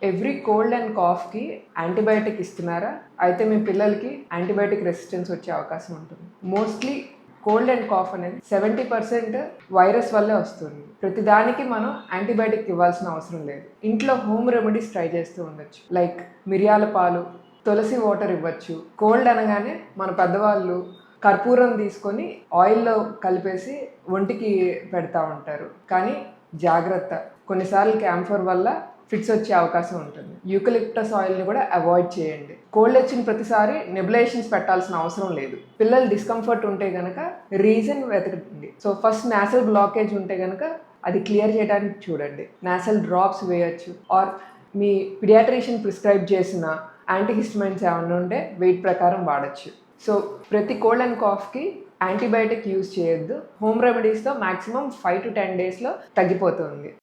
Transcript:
Every cold and కాఫ్కి antibiotic ఇస్తున్నారా? అయితే మీ పిల్లలకి యాంటీబయాటిక్ రెసిస్టెన్స్ వచ్చే అవకాశం ఉంటుంది. మోస్ట్లీ కోల్డ్ అండ్ కాఫ్ అనేది 70% వైరస్ వల్లే వస్తుంది. ప్రతిదానికి మనం యాంటీబయాటిక్ ఇవ్వాల్సిన అవసరం లేదు. ఇంట్లో హోమ్ రెమెడీస్ ట్రై చేస్తూ ఉండొచ్చు. లైక్ మిరియాల పాలు, తులసి వాటర్ ఇవ్వచ్చు. కోల్డ్ అనగానే మన పెద్దవాళ్ళు కర్పూరం తీసుకొని ఆయిల్లో కలిపేసి ఒంటికి పెడతా ఉంటారు. కానీ జాగ్రత్త, కొన్నిసార్లు క్యాంఫర్ వల్ల ఫిట్స్ వచ్చే అవకాశం ఉంటుంది. యూకలిప్టస్ ఆయిల్ని కూడా అవాయిడ్ చేయండి. కోల్డ్ వచ్చిన ప్రతిసారి నెబులైజేషన్స్ పెట్టాల్సిన అవసరం లేదు. పిల్లలు డిస్కంఫర్ట్ ఉంటే కనుక రీజన్ వెతకండి. సో ఫస్ట్ నాసల్ బ్లాకేజ్ ఉంటే కనుక అది క్లియర్ చేయడానికి చూడండి. నాసల్ డ్రాప్స్ వేయచ్చు. ఆర్ మీ పిడియాట్రిషియన్ ప్రిస్క్రైబ్ చేసిన యాంటీహిస్టమైన్స్ ఏమైనా ఉంటే వెయిట్ ప్రకారం వాడచ్చు. సో ప్రతి కోల్డ్ అండ్ కాఫ్కి యాంటీబయాటిక్ యూజ్ చేయొద్దు. హోమ్ రెమెడీస్తో మ్యాక్సిమం 5 to 10 డేస్లో తగ్గిపోతుంది.